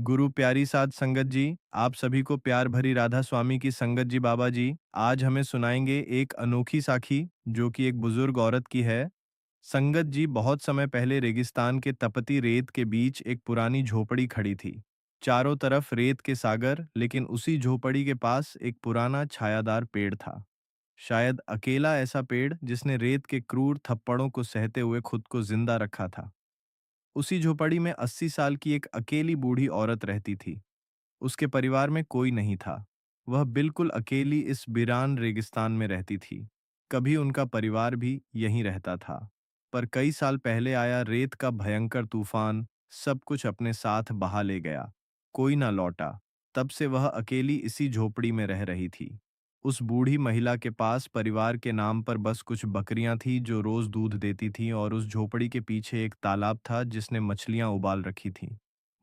गुरु प्यारी साध संगत जी, आप सभी को प्यार भरी राधा स्वामी की संगत जी बाबा जी, आज हमें सुनाएंगे एक अनोखी साखी जो कि एक बुजुर्ग औरत की है। संगत जी, बहुत समय पहले रेगिस्तान के तपती रेत के बीच एक पुरानी झोपड़ी खड़ी थी। चारों तरफ रेत के सागर, लेकिन उसी झोपड़ी के पास एक पुराना छायादार पेड़ था। शायद अकेला ऐसा पेड़ जिसने रेत के क्रूर थप्पड़ों को सहते हुए खुद को जिंदा रखा था। उसी झोपड़ी में 80 साल की एक अकेली बूढ़ी औरत रहती थी। उसके परिवार में कोई नहीं था। वह बिल्कुल अकेली इस वीरान रेगिस्तान में रहती थी। कभी उनका परिवार भी यहीं रहता था। पर कई साल पहले आया रेत का भयंकर तूफान सब कुछ अपने साथ बहा ले गया। कोई ना लौटा। तब से वह अकेली इसी झोपड़ी में रह रही थी। उस बूढ़ी महिला के पास परिवार के नाम पर बस कुछ बकरियां थी जो रोज दूध देती थीं, और उस झोपड़ी के पीछे एक तालाब था जिसने मछलियां उबाल रखी थीं।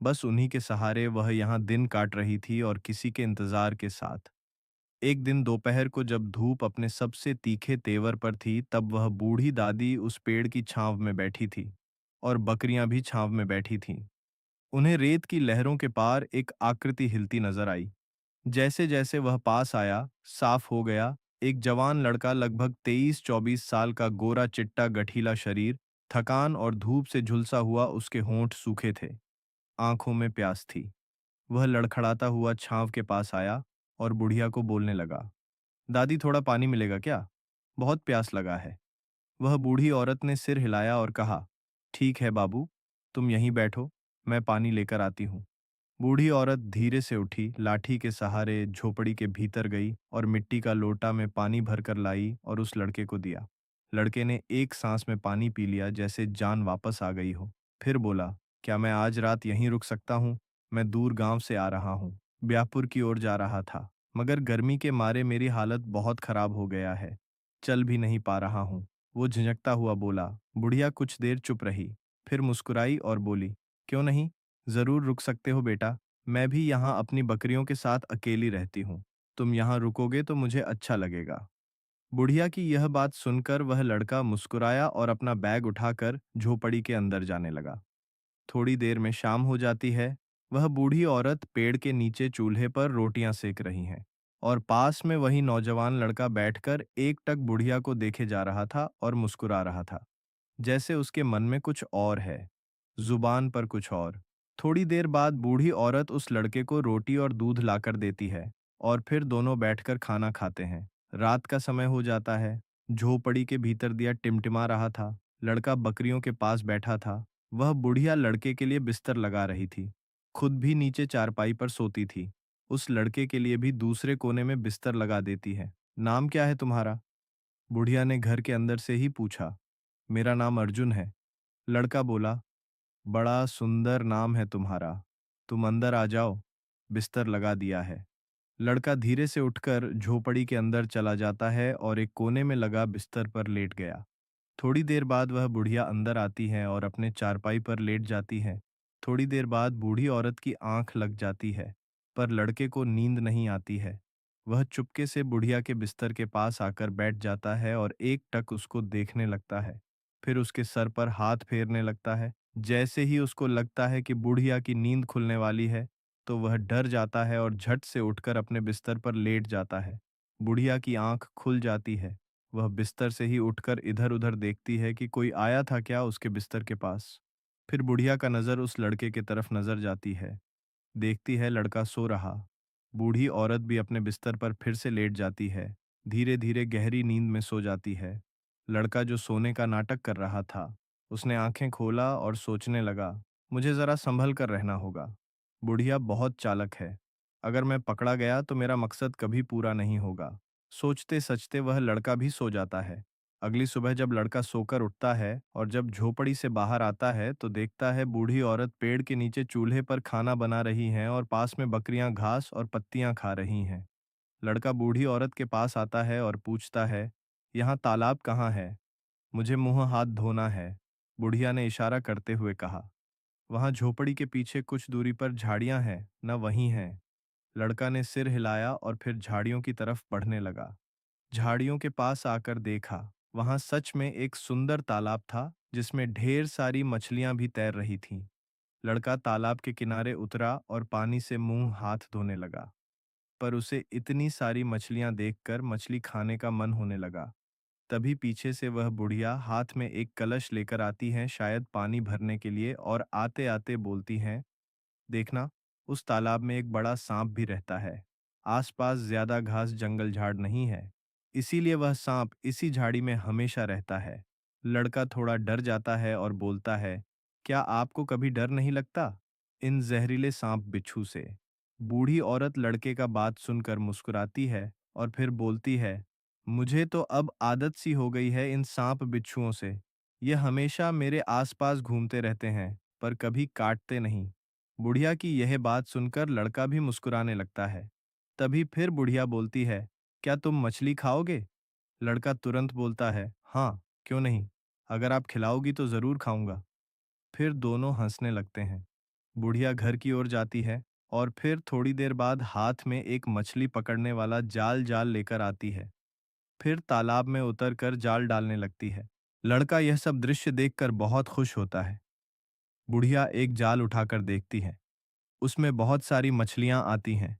बस उन्हीं के सहारे वह यहाँ दिन काट रही थी, और किसी के इंतजार के साथ। एक दिन दोपहर को जब धूप अपने सबसे तीखे तेवर पर थी, तब वह बूढ़ी दादी उस पेड़ की छांव में बैठी थी, और बकरियां भी छांव में बैठी थीं। उन्हें रेत की लहरों के पार एक आकृति हिलती नजर आई। जैसे जैसे वह पास आया, साफ हो गया। एक जवान लड़का, लगभग 23-24 साल का, गोरा चिट्टा गठीला शरीर, थकान और धूप से झुलसा हुआ, उसके होंठ सूखे थे, आंखों में प्यास थी। वह लड़खड़ाता हुआ छांव के पास आया और बुढ़िया को बोलने लगा, दादी थोड़ा पानी मिलेगा क्या? बहुत प्यास लगा है। वह बूढ़ी औरत ने सिर हिलाया और कहा, ठीक है बाबू, तुम यहीं बैठो, मैं पानी लेकर आती हूँ। बूढ़ी औरत धीरे से उठी, लाठी के सहारे झोपड़ी के भीतर गई और मिट्टी का लोटा में पानी भरकर लाई और उस लड़के को दिया। लड़के ने एक सांस में पानी पी लिया, जैसे जान वापस आ गई हो। फिर बोला, क्या मैं आज रात यहीं रुक सकता हूँ? मैं दूर गांव से आ रहा हूँ, ब्याहपुर की ओर जा रहा था, मगर गर्मी के मारे मेरी हालत बहुत खराब हो गया है, चल भी नहीं पा रहा हूँ। वो झिझकता हुआ बोला। बुढ़िया कुछ देर चुप रही, फिर मुस्कुराई और बोली, क्यों नहीं, जरूर रुक सकते हो बेटा। मैं भी यहाँ अपनी बकरियों के साथ अकेली रहती हूँ। तुम यहाँ रुकोगे तो मुझे अच्छा लगेगा। बुढ़िया की यह बात सुनकर वह लड़का मुस्कुराया और अपना बैग उठाकर झोपड़ी के अंदर जाने लगा। थोड़ी देर में शाम हो जाती है। वह बूढ़ी औरत पेड़ के नीचे चूल्हे पर रोटियां सेक रही हैं, और पास में वही नौजवान लड़का बैठकर एकटक बुढ़िया को देखे जा रहा था और मुस्कुरा रहा था, जैसे उसके मन में कुछ और है, जुबान पर कुछ और। थोड़ी देर बाद बूढ़ी औरत उस लड़के को रोटी और दूध लाकर देती है, और फिर दोनों बैठकर खाना खाते हैं। रात का समय हो जाता है। झोपड़ी के भीतर दिया टिमटिमा रहा था। लड़का बकरियों के पास बैठा था। वह बुढ़िया लड़के के लिए बिस्तर लगा रही थी, खुद भी नीचे चारपाई पर सोती थी। उस लड़के के लिए भी दूसरे कोने में बिस्तर लगा देती है। नाम क्या है तुम्हारा? बुढ़िया ने घर के अंदर से ही पूछा। मेरा नाम अर्जुन है, लड़का बोला। बड़ा सुंदर नाम है तुम्हारा। तुम अंदर आ जाओ, बिस्तर लगा दिया है। लड़का धीरे से उठकर झोपड़ी के अंदर चला जाता है और एक कोने में लगा बिस्तर पर लेट गया। थोड़ी देर बाद वह बुढ़िया अंदर आती है और अपने चारपाई पर लेट जाती है। थोड़ी देर बाद बूढ़ी औरत की आंख लग जाती है, पर लड़के को नींद नहीं आती है। वह चुपके से बुढ़िया के बिस्तर के पास आकर बैठ जाता है और एक टक उसको देखने लगता है। फिर उसके सर पर हाथ फेरने लगता है। जैसे ही उसको लगता है कि बुढ़िया की नींद खुलने वाली है, तो वह डर जाता है और झट से उठकर अपने बिस्तर पर लेट जाता है। बुढ़िया की आंख खुल जाती है। वह बिस्तर से ही उठकर इधर-उधर देखती है कि कोई आया था क्या उसके बिस्तर के पास। फिर बुढ़िया का नज़र उस लड़के की तरफ नजर जाती है। देखती है लड़का सो रहा। बूढ़ी औरत भी अपने बिस्तर पर फिर से लेट जाती है। धीरे-धीरे गहरी नींद में सो जाती है। लड़का जो सोने का नाटक कर रहा था, उसने आंखें खोला और सोचने लगा, मुझे जरा संभल कर रहना होगा। बुढ़िया बहुत चालाक है। अगर मैं पकड़ा गया तो मेरा मकसद कभी पूरा नहीं होगा। सोचते सचते वह लड़का भी सो जाता है। अगली सुबह जब लड़का सोकर उठता है और जब झोपड़ी से बाहर आता है, तो देखता है बूढ़ी औरत पेड़ के नीचे चूल्हे पर खाना बना रही हैं और पास में बकरियां घास और पत्तियां खा रही हैं। लड़का बूढ़ी औरत के पास आता है और पूछता है, यहाँ तालाब कहाँ है? मुझे मुंह हाथ धोना है, बुढ़िया ने इशारा करते हुए कहा। वहां झोपड़ी के पीछे कुछ दूरी पर झाड़ियां हैं, न वहीं हैं। लड़का ने सिर हिलाया और फिर झाड़ियों की तरफ बढ़ने लगा। झाड़ियों के पास आकर देखा, वहां सच में एक सुंदर तालाब था जिसमें ढेर सारी मछलियां भी तैर रही थीं। लड़का तालाब के किनारे उतरा और पानी से मुंह हाथ धोने लगा। पर उसे इतनी सारी मछलियां देखकर मछली खाने का मन होने लगा। तभी पीछे से वह बुढ़िया हाथ में एक कलश लेकर आती हैं, शायद पानी भरने के लिए, और आते आते बोलती हैं, देखना, उस तालाब में एक बड़ा सांप भी रहता है। आसपास ज्यादा घास जंगल झाड़ नहीं है, इसीलिए वह सांप इसी झाड़ी में हमेशा रहता है। लड़का थोड़ा डर जाता है और बोलता है, क्या आपको कभी डर नहीं लगता इन जहरीले सांप बिच्छू से? बूढ़ी औरत लड़के का बात सुनकर मुस्कुराती है और फिर बोलती है, मुझे तो अब आदत सी हो गई है इन सांप बिच्छुओं से। ये हमेशा मेरे आसपास घूमते रहते हैं, पर कभी काटते नहीं। बुढ़िया की यह बात सुनकर लड़का भी मुस्कुराने लगता है। तभी फिर बुढ़िया बोलती है, क्या तुम मछली खाओगे? लड़का तुरंत बोलता है, हाँ, क्यों नहीं? अगर आप खिलाओगी तो जरूर खाऊंगा। फिर दोनों हंसने लगते हैं। बुढ़िया घर की ओर जाती है और फिर थोड़ी देर बाद हाथ में एक मछली पकड़ने वाला जाल जाल लेकर आती है। फिर तालाब में उतरकर जाल डालने लगती है। लड़का यह सब दृश्य देखकर बहुत खुश होता है। बुढ़िया एक जाल उठाकर देखती है। उसमें बहुत सारी मछलियां आती हैं,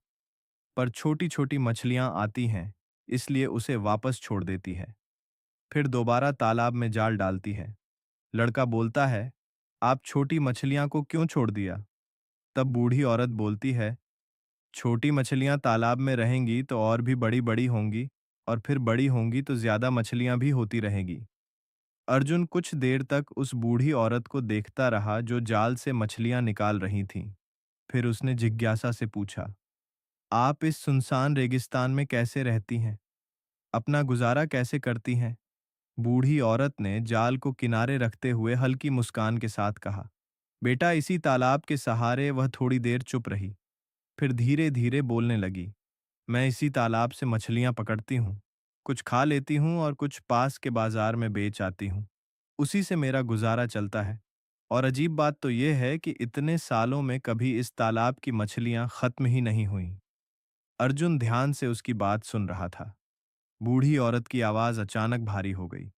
पर छोटी छोटी मछलियां आती हैं, इसलिए उसे वापस छोड़ देती है। फिर दोबारा तालाब में जाल डालती है। लड़का बोलता है, आप छोटी मछलियां को क्यों छोड़ दिया? तब बूढ़ी औरत बोलती है, छोटी मछलियां तालाब में रहेंगी तो और भी बड़ी बड़ी होंगी, और फिर बड़ी होंगी तो ज्यादा मछलियां भी होती रहेगी। अर्जुन कुछ देर तक उस बूढ़ी औरत को देखता रहा जो जाल से मछलियां निकाल रही थीं। फिर उसने जिज्ञासा से पूछा, आप इस सुनसान रेगिस्तान में कैसे रहती हैं? अपना गुजारा कैसे करती हैं? बूढ़ी औरत ने जाल को किनारे रखते हुए हल्की मुस्कान के साथ कहा, बेटा, इसी तालाब के सहारे। वह थोड़ी देर चुप रही, फिर धीरे धीरे बोलने लगी, मैं इसी तालाब से मछलियां पकड़ती हूँ। कुछ खा लेती हूँ और कुछ पास के बाजार में बेच आती हूँ। उसी से मेरा गुजारा चलता है। और अजीब बात तो यह है कि इतने सालों में कभी इस तालाब की मछलियां खत्म ही नहीं हुई। अर्जुन ध्यान से उसकी बात सुन रहा था। बूढ़ी औरत की आवाज अचानक भारी हो गई।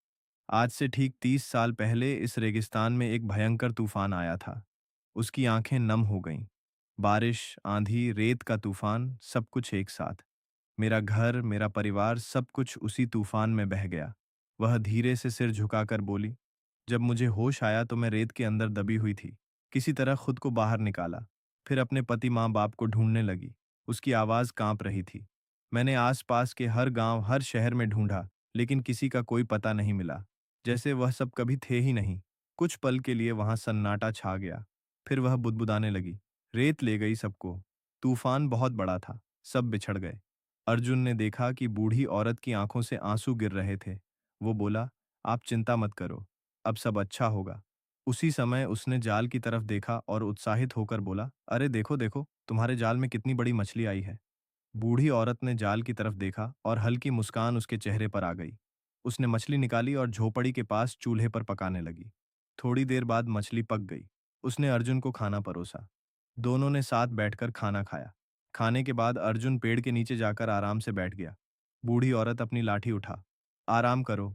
आज से ठीक 30 साल पहले इस रेगिस्तान में एक भयंकर तूफान आया था। उसकी आंखें नम हो गईं। बारिश, आंधी, रेत का तूफान, सब कुछ एक साथ। मेरा घर, मेरा परिवार, सब कुछ उसी तूफान में बह गया। वह धीरे से सिर झुकाकर बोली, जब मुझे होश आया तो मैं रेत के अंदर दबी हुई थी। किसी तरह खुद को बाहर निकाला। फिर अपने पति माँ बाप को ढूंढने लगी। उसकी आवाज कांप रही थी। मैंने आसपास के हर गांव, हर शहर में ढूंढा, लेकिन किसी का कोई पता नहीं मिला, जैसे वह सब कभी थे ही नहीं। कुछ पल के लिए वहां सन्नाटा छा गया। फिर वह बुदबुदाने लगी, रेत ले गई सबको। तूफान बहुत बड़ा था, सब बिछड़ गए। अर्जुन ने देखा कि बूढ़ी औरत की आंखों से आंसू गिर रहे थे। वो बोला, आप चिंता मत करो, अब सब अच्छा होगा। उसी समय उसने जाल की तरफ देखा और उत्साहित होकर बोला, अरे देखो देखो, तुम्हारे जाल में कितनी बड़ी मछली आई है। बूढ़ी औरत ने जाल की तरफ देखा और हल्की मुस्कान उसके चेहरे पर आ गई। उसने मछली निकाली और झोपड़ी के पास चूल्हे पर पकाने लगी। थोड़ी देर बाद मछली पक गई। उसने अर्जुन को खाना परोसा। दोनों ने साथ बैठकर खाना खाया। खाने के बाद अर्जुन पेड़ के नीचे जाकर आराम से बैठ गया। बूढ़ी औरत अपनी लाठी उठा, आराम करो,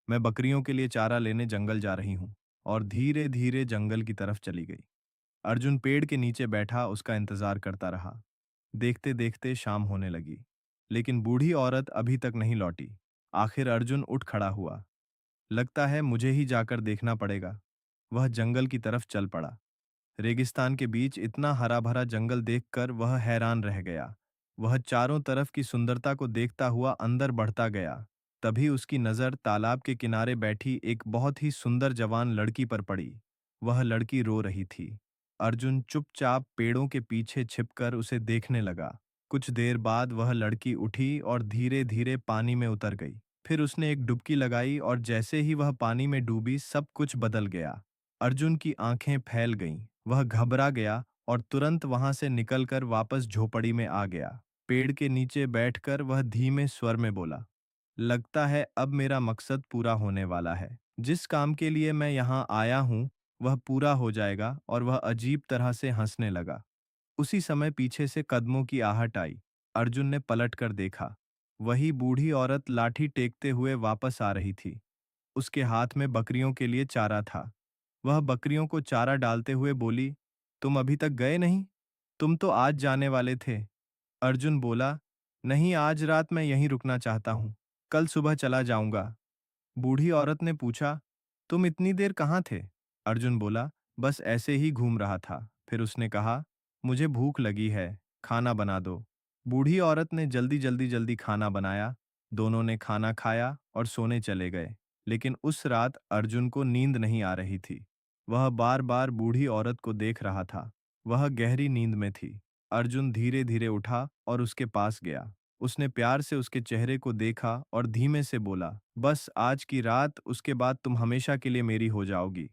मैं बकरियों के लिए चारा लेने जंगल जा रही हूँ, और धीरे धीरे जंगल की तरफ चली गई। अर्जुन पेड़ के नीचे बैठा उसका इंतजार करता रहा। देखते देखते शाम होने लगी, लेकिन बूढ़ी औरत अभी तक नहीं लौटी। आखिर अर्जुन उठ खड़ा हुआ। लगता है मुझे ही जाकर देखना पड़ेगा। वह जंगल की तरफ चल पड़ा। रेगिस्तान के बीच इतना हरा भरा जंगल देखकर वह हैरान रह गया। वह चारों तरफ की सुंदरता को देखता हुआ अंदर बढ़ता गया। तभी उसकी नजर तालाब के किनारे बैठी एक बहुत ही सुंदर जवान लड़की पर पड़ी। वह लड़की रो रही थी। अर्जुन चुपचाप पेड़ों के पीछे छिपकर उसे देखने लगा। कुछ देर बाद वह लड़की उठी और धीरे धीरे पानी में उतर गई। फिर उसने एक डुबकी लगाई और जैसे ही वह पानी में डूबी सब कुछ बदल गया। अर्जुन की आंखें फैल गईं। वह घबरा गया और तुरंत वहां से निकलकर वापस झोपड़ी में आ गया। पेड़ के नीचे बैठकर वह धीमे स्वर में बोला, लगता है अब मेरा मकसद पूरा होने वाला है। जिस काम के लिए मैं यहाँ आया हूँ वह पूरा हो जाएगा। और वह अजीब तरह से हंसने लगा। उसी समय पीछे से कदमों की आहट आई। अर्जुन ने पलटकर देखा। वही बूढ़ी औरत लाठी टेकते हुए वापस आ रही थी। उसके हाथ में बकरियों के लिए चारा था। वह बकरियों को चारा डालते हुए बोली, तुम अभी तक गए नहीं? तुम तो आज जाने वाले थे। अर्जुन बोला, नहीं, आज रात मैं यहीं रुकना चाहता हूँ। कल सुबह चला जाऊंगा। बूढ़ी औरत ने पूछा, तुम इतनी देर कहाँ थे? अर्जुन बोला, बस ऐसे ही घूम रहा था। फिर उसने कहा, मुझे भूख लगी है, खाना बना दो। बूढ़ी औरत ने जल्दी जल्दी जल्दी खाना बनाया। दोनों ने खाना खाया और सोने चले गए। लेकिन उस रात अर्जुन को नींद नहीं आ रही थी। वह बार बार बूढ़ी औरत को देख रहा था। वह गहरी नींद में थी। अर्जुन धीरे धीरे उठा और उसके पास गया। उसने प्यार से उसके चेहरे को देखा और धीमे से बोला, बस आज की रात, उसके बाद तुम हमेशा के लिए मेरी हो जाओगी।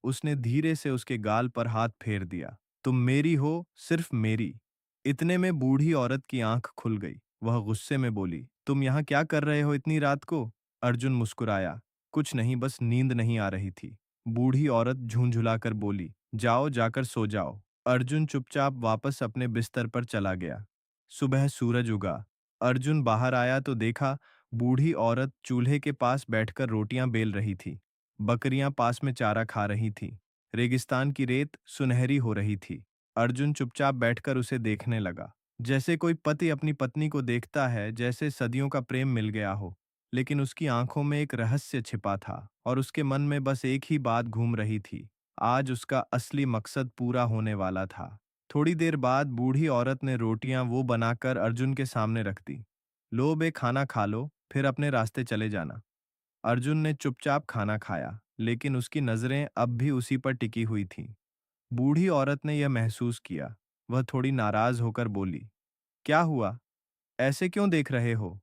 उसने धीरे से उसके गाल पर हाथ फेर दिया। तुम मेरी हो, सिर्फ मेरी। इतने में बूढ़ी औरत की आंख खुल गई। वह गुस्से में बोली, तुम यहाँ क्या कर रहे हो इतनी रात को? अर्जुन मुस्कुराया, कुछ नहीं, बस नींद नहीं आ रही थी। बूढ़ी औरत झुंझुलाकर बोली, जाओ, जाकर सो जाओ। अर्जुन चुपचाप वापस अपने बिस्तर पर चला गया। सुबह सूरज उगा। अर्जुन बाहर आया तो देखा बूढ़ी औरत चूल्हे के पास बैठकर रोटियां बेल रही थी। बकरियां पास में चारा खा रही थीं। रेगिस्तान की रेत सुनहरी हो रही थी। अर्जुन चुपचाप बैठकर उसे देखने लगा। जैसे कोई पति अपनी पत्नी को देखता है, जैसे सदियों का प्रेम मिल गया हो। लेकिन उसकी आंखों में एक रहस्य छिपा था और उसके मन में बस एक ही बात घूम रही थी। आज उसका असली मकसद पूरा होने वाला था। थोड़ी देर बाद बूढ़ी औरत ने रोटियां वो बनाकर अर्जुन के सामने रख दी। लो बे, खाना खा लो, फिर अपने रास्ते चले जाना। अर्जुन ने चुपचाप खाना खाया, लेकिन उसकी नजरें अब भी उसी पर टिकी हुई थीं। बूढ़ी औरत ने यह महसूस किया। वह थोड़ी नाराज होकर बोली, क्या हुआ? ऐसे क्यों देख रहे हो?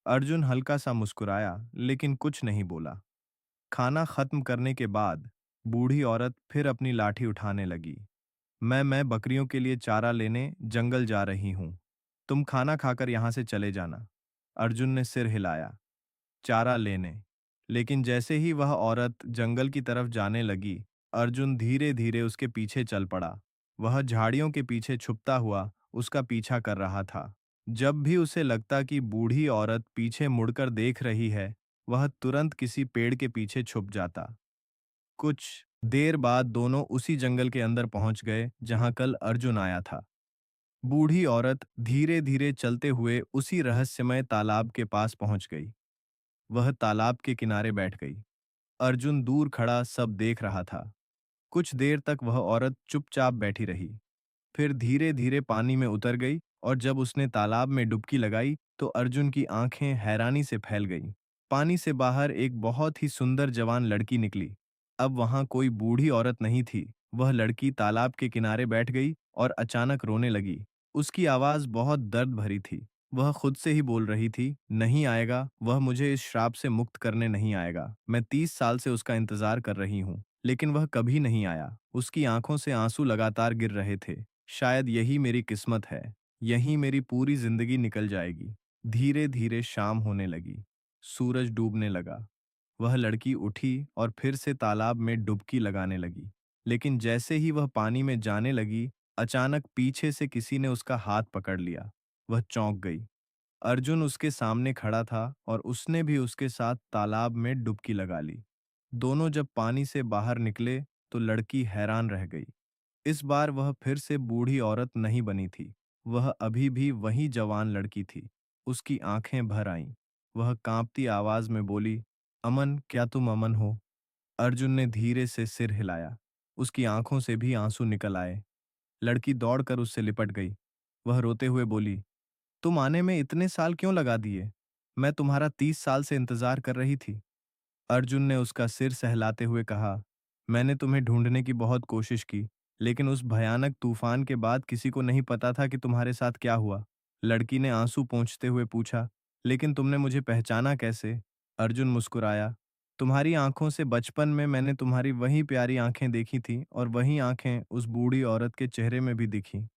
अर्जुन हल्का सा मुस्कुराया, लेकिन कुछ नहीं बोला। खाना खत्म करने के बाद बूढ़ी औरत फिर अपनी लाठी उठाने लगी। मैं बकरियों के लिए चारा लेने जंगल जा रही हूं। तुम खाना खाकर यहां से चले जाना। अर्जुन ने सिर हिलाया, चारा लेने। लेकिन जैसे ही वह औरत जंगल की तरफ जाने लगी, अर्जुन धीरे धीरे उसके पीछे चल पड़ा। वह झाड़ियों के पीछे छुपता हुआ उसका पीछा कर रहा था। जब भी उसे लगता कि बूढ़ी औरत पीछे मुड़कर देख रही है, वह तुरंत किसी पेड़ के पीछे छुप जाता। कुछ देर बाद दोनों उसी जंगल के अंदर पहुंच गए जहां कल अर्जुन आया था। बूढ़ी औरत धीरे धीरे चलते हुए उसी रहस्यमय तालाब के पास पहुंच गई। वह तालाब के किनारे बैठ गई। अर्जुन दूर खड़ा सब देख रहा था। कुछ देर तक वह औरत चुपचाप बैठी रही। फिर धीरे धीरे पानी में उतर गई और जब उसने तालाब में डुबकी लगाई तो अर्जुन की आंखें हैरानी से फैल गईं। पानी से बाहर एक बहुत ही सुंदर जवान लड़की निकली। अब वहां कोई बूढ़ी औरत नहीं थी। वह लड़की तालाब के किनारे बैठ गई और अचानक रोने लगी। उसकी आवाज बहुत दर्द भरी थी। वह खुद से ही बोल रही थी, नहीं आएगा, वह मुझे इस श्राप से मुक्त करने नहीं आएगा। मैं 30 साल से उसका इंतजार कर रही हूँ, लेकिन वह कभी नहीं आया। उसकी आंखों से आंसू लगातार गिर रहे थे। शायद यही मेरी किस्मत है, यहीं मेरी पूरी जिंदगी निकल जाएगी। धीरे धीरे शाम होने लगी। सूरज डूबने लगा। वह लड़की उठी और फिर से तालाब में डुबकी लगाने लगी। लेकिन जैसे ही वह पानी में जाने लगी, अचानक पीछे से किसी ने उसका हाथ पकड़ लिया। वह चौंक गई। अर्जुन उसके सामने खड़ा था और उसने भी उसके साथ तालाब में डुबकी लगा ली। दोनों जब पानी से बाहर निकले तो लड़की हैरान रह गई। इस बार वह फिर से बूढ़ी औरत नहीं बनी थी। वह अभी भी वही जवान लड़की थी। उसकी आंखें भर आईं। वह कांपती आवाज में बोली, अमन, क्या तुम अमन हो? अर्जुन ने धीरे से सिर हिलाया। उसकी आंखों से भी आंसू निकल आए। लड़की दौड़कर उससे लिपट गई। वह रोते हुए बोली, तुम आने में इतने साल क्यों लगा दिए? मैं तुम्हारा 30 साल से इंतजार कर रही थी। अर्जुन ने उसका सिर सहलाते हुए कहा, मैंने तुम्हें ढूंढने की बहुत कोशिश की, लेकिन उस भयानक तूफान के बाद किसी को नहीं पता था कि तुम्हारे साथ क्या हुआ। लड़की ने आंसू पोंछते हुए पूछा, लेकिन तुमने मुझे पहचाना कैसे? अर्जुन मुस्कुराया, तुम्हारी आंखों से बचपन में मैंने तुम्हारी वही प्यारी आंखें देखी थी और वही आंखें उस बूढ़ी औरत के चेहरे में भी दिखी।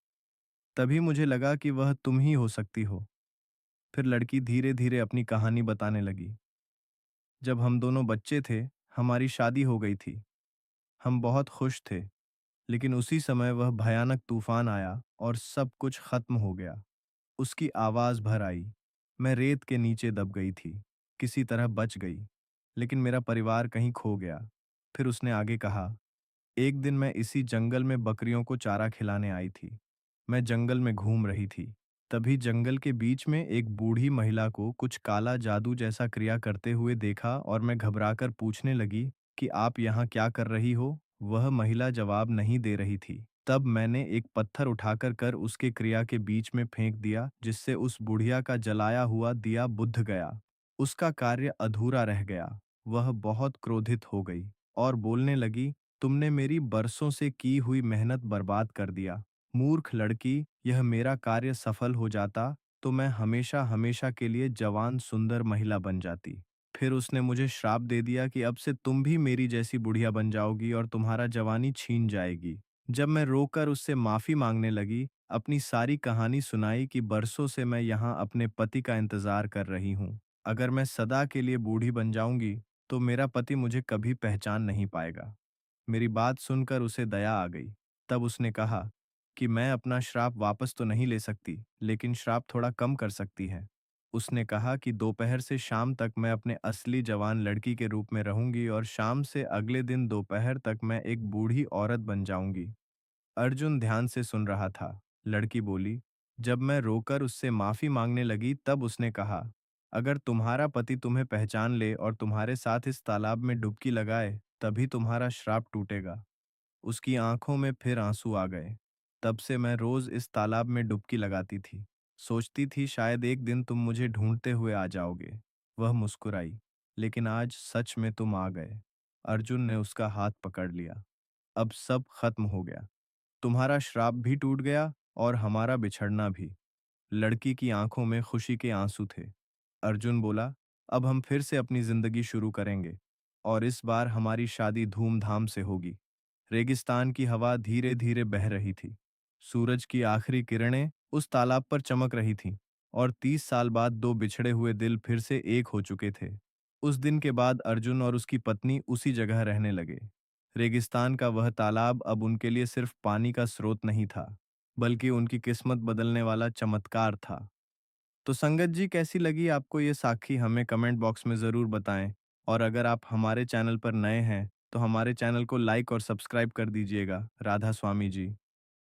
तभी मुझे लगा कि वह तुम ही हो सकती हो। फिर लड़की धीरे धीरे अपनी कहानी बताने लगी। जब हम दोनों बच्चे थे, हमारी शादी हो गई थी। हम बहुत खुश थे, लेकिन उसी समय वह भयानक तूफान आया और सब कुछ खत्म हो गया। उसकी आवाज भर आई। मैं रेत के नीचे दब गई थी। किसी तरह बच गई, लेकिन मेरा परिवार कहीं खो गया। फिर उसने आगे कहा, एक दिन मैं इसी जंगल में बकरियों को चारा खिलाने आई थी। मैं जंगल में घूम रही थी। तभी जंगल के बीच में एक बूढ़ी महिला को कुछ काला जादू जैसा क्रिया करते हुए देखा और मैं घबराकर पूछने लगी कि आप यहाँ क्या कर रही हो? वह महिला जवाब नहीं दे रही थी। तब मैंने एक पत्थर उठाकर कर उसके क्रिया के बीच में फेंक दिया, जिससे उस बुढ़िया का जलाया हुआ दिया बुझ गया। उसका कार्य अधूरा रह गया। वह बहुत क्रोधित हो गई और बोलने लगी, तुमने मेरी बरसों से की हुई मेहनत बर्बाद कर दिया। मूर्ख लड़की, यह मेरा कार्य सफल हो जाता तो मैं हमेशा हमेशा के लिए जवान सुंदर महिला बन जाती। फिर उसने मुझे श्राप दे दिया कि अब से तुम भी मेरी जैसी बुढ़िया बन जाओगी और तुम्हारा जवानी छीन जाएगी। जब मैं रोकर उससे माफी मांगने लगी, अपनी सारी कहानी सुनाई कि बरसों से मैं यहाँ अपने पति का इंतजार कर रही हूँ। अगर मैं सदा के लिए बूढ़ी बन जाऊंगी, तो मेरा पति मुझे कभी पहचान नहीं पाएगा। मेरी बात सुनकर उसे दया आ गई। तब उसने कहा कि मैं अपना श्राप वापस तो नहीं ले सकती, लेकिन श्राप थोड़ा कम कर सकती है। उसने कहा कि दोपहर से शाम तक मैं अपने असली जवान लड़की के रूप में रहूंगी और शाम से अगले दिन दोपहर तक मैं एक बूढ़ी औरत बन जाऊंगी। अर्जुन ध्यान से सुन रहा था। लड़की बोली, जब मैं रोकर उससे माफी मांगने लगी तब उसने कहा, अगर तुम्हारा पति तुम्हें पहचान ले और तुम्हारे साथ इस तालाब में डुबकी लगाए, तभी तुम्हारा श्राप टूटेगा। उसकी आंखों में फिर आंसू आ गए। तब से मैं रोज इस तालाब में डुबकी लगाती थी। सोचती थी शायद एक दिन तुम मुझे ढूंढते हुए आ जाओगे। वह मुस्कुराई, लेकिन आज सच में तुम आ गए। अर्जुन ने उसका हाथ पकड़ लिया। अब सब खत्म हो गया। तुम्हारा श्राप भी टूट गया और हमारा बिछड़ना भी। लड़की की आंखों में खुशी के आंसू थे। अर्जुन बोला, अब हम फिर से अपनी जिंदगी शुरू करेंगे और इस बार हमारी शादी धूमधाम से होगी। रेगिस्तान की हवा धीरे धीरे बह रही थी। सूरज की आखिरी किरणें उस तालाब पर चमक रही थीं और 30 साल बाद दो बिछड़े हुए दिल फिर से एक हो चुके थे। उस दिन के बाद अर्जुन और उसकी पत्नी उसी जगह रहने लगे। रेगिस्तान का वह तालाब अब उनके लिए सिर्फ पानी का स्रोत नहीं था, बल्कि उनकी किस्मत बदलने वाला चमत्कार था। तो संगत जी, कैसी लगी आपको ये साखी, हमें कमेंट बॉक्स में ज़रूर बताएं। और अगर आप हमारे चैनल पर नए हैं तो हमारे चैनल को लाइक और सब्सक्राइब कर दीजिएगा। राधा स्वामी जी।